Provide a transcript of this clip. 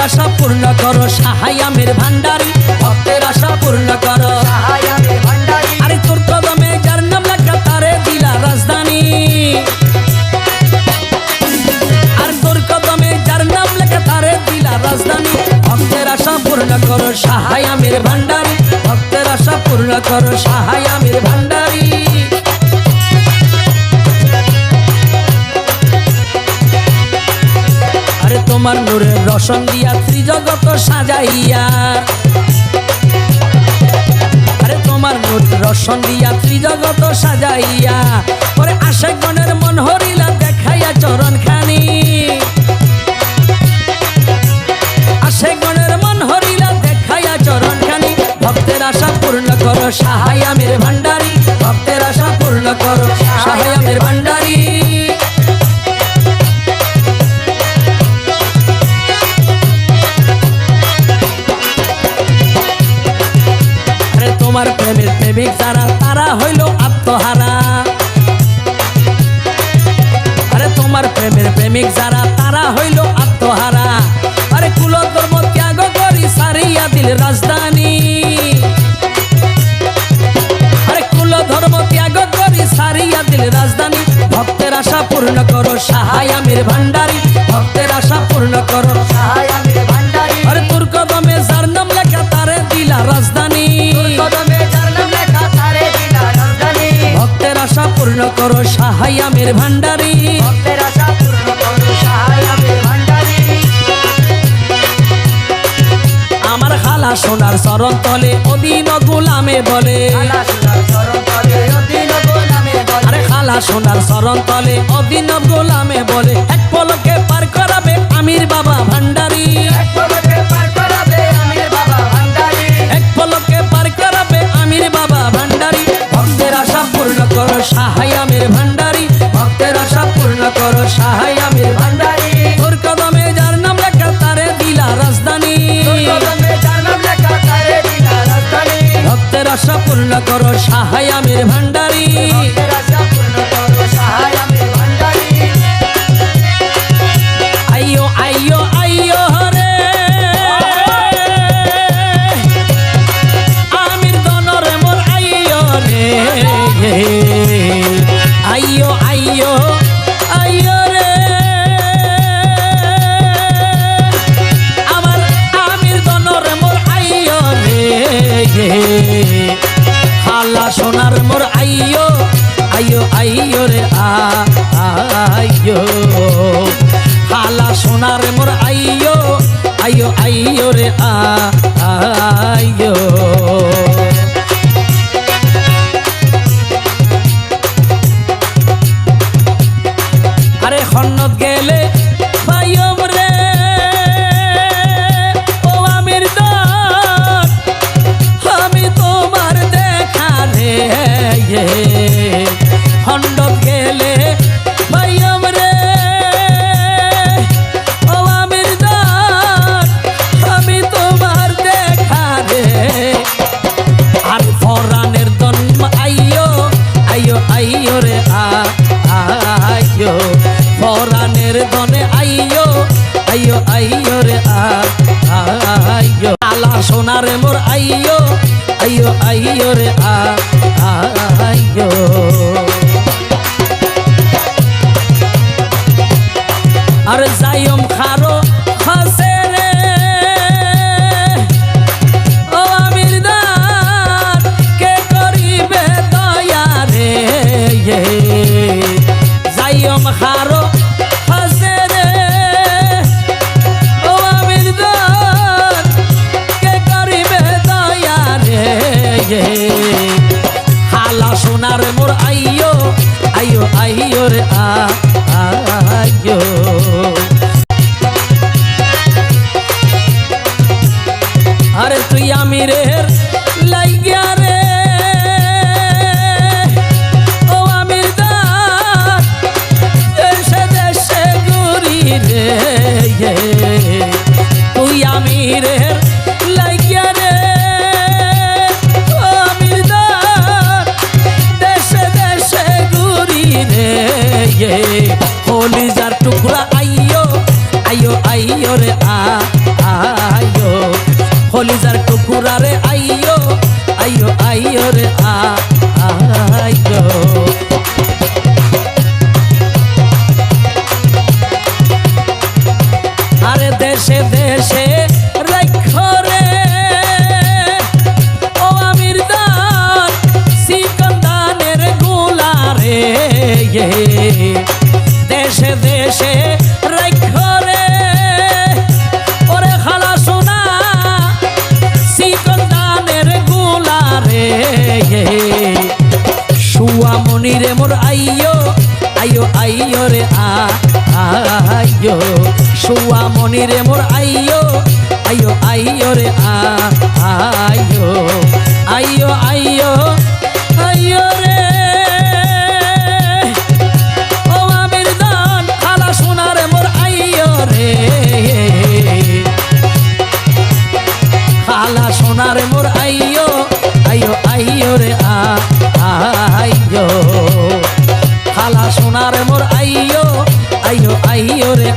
আশা পূর্ণ করো সাহাই আমির ভান্ডারি, ভক্তের আশা পূর্ণ করো সাহাই আমির ভান্ডারি। আরে তোর কদমে যার নাম লেখা তারে দিলা রাজধানী, আর তোর কদমে যার নাম লেখা তারে দিলা রাজধানী। ভক্তের আশা পূর্ণ করো সাহাই আমির ভান্ডারি, ভক্তের আশা পূর্ণ করো সাহাই আমির ভান্ডারি। আরে তোমার নূরের রোশন দিয়া ত্রিজগৎ সাজাইয়া, আরে তোমার নূর রোশন দিয়া ত্রিজগৎ সাজাইয়া, পরে আশেক গণের মন হরিলা দেখাইয়া চরণ খানি, আশেক গণের মন হরিলা দেখাইয়া চরণ খানি। ভক্তের আশা পূর্ণ করো সাহাই আমির ভান্ডারি, ভক্তের আশা পূর্ণ করো সাহাই আমির ভান্ডারি। তোমার প্রেমের প্রেমিক যারা তারা হইল আত্মহারা, আরে তোমার প্রেমের প্রেমিক যারা তারা হইল আত্মহারা। আরে কুল ধর্ম ত্যাগ করি সারিয়া দিল রাজধানী, আরে কুল ধর্ম ত্যাগ করি সারিয়া দিল রাজধানী। ভক্তের আশা পূর্ণ করো সাহাই আমির ভান্ডারি, ভক্তের আশা পূর্ণ করো সাহাই আমির ভান্ডারি। আরে তোর কদমে যার নাম লেখা তারে দিলা রাজধানী, ভক্তের আশা পূর্ণ করো সাহাই আমির ভান্ডারি, ভক্তের আশা পূর্ণ করো সাহাই আমির ভান্ডারি। আমার খালা সোনার চরণ তলে অধীন গোলামে বলে, আরে খালা সোনার চরণ তলে অধীন গোলামে বলে, এক পলকে পার করাবে আমির বাবা ভান্ডারি, এক পলকে পার করাবে আমির বাবা ভান্ডারি, এক পলকে পার করাবে আমির বাবা ভান্ডারি। ভক্তের আশা পূর্ণ করো সাহাই আমির ভান্ডারি, ভক্তের আশা পূর্ণ করো সাহাই আমির ভান্ডারি। তোর কদমে যার নাম লেখা তারে দিলা রাজধানী, ভক্তের আশা পূর্ণ করো সাহাই আমির ভান্ডারি, ভক্তের আশা পূর্ণ করো সাহাই আমির ভান্ডারি। আইয়ো আইয়ো আইয়ো রে আমির দনর মোর আইয়ো রে, আইয়ো আইয়ো আইয়ো রে আমার আমির দনর মোর আইয়ো রে, খালা সোনার মোর আইয়ো আইয়ো আইয়ো রে আইয়ো, খালা সোনার মোর আইয়ো আইয়ো আইয়ো রে আইয়ো। আরে খন্নত গেলে পাইয়ম রে ও আমির দন, আমি তোমার দেখা রে, খন্ডত গেলে পাইয়ম রে ও আমির দন, আমি তোমার দেখা রে। আর ফরানের দন আইয়ো আইয়ো আইয়ো রে আইয়ো, ফরানের দনে আইয়ো আইয়ো আইয়ো রে আইয়ো, আলা সোনার মোর আইয়ো আইয়ো আইয়ো রে আইয়ো। আর যাইম খারো হাসে রে ও আমির দান, কে করিবে দয়া রে, যাইম খারো হাসে রে ও আমির দান, কে করিবে দয়া রে, খালা সোনার মোর আইয়ো আইয়ো আইয়ো রে আইয়ো। আরে তুই আমিরের লাইগা রে ও আমির দান, দেশে দেশে ঘুরি রে, তুই আমিরের লাইগা রে ও আমির দান, দেশে দেশে ঘুরি রে, কলিজার টুকরা আইয়ো আইয়ো আইয়ো রে আইয়ো হলিজার টুকুরা রে আইয়ো আইয়ো আইয়ো রে আইয়ো আরে দেশে দেশে রাইখো রে ও আমির দান সিকন্দানের গোলা রে দেশে দেশে রাইখো রে ওরে খালা সোনা সিকন্দানের গোলা রে শুয়া মনি রে মোর আইয়ো আইয়ো আইয়ো রে আইয়ো শুয়া মনি রে মোর আইয়ো আইয়ো আইয়ো রে আইয়ো আইয়ো আইয়ো আইয়ো রে ও আমির দান খালা সোনা রে মোর আইয়ো রে খালা সোনা রে মোর আইয়ো আইয়ো আইয়ো রে আইয়ো খালা সোনা রে মোর আইয়ো আইয়ো আইয়ো রে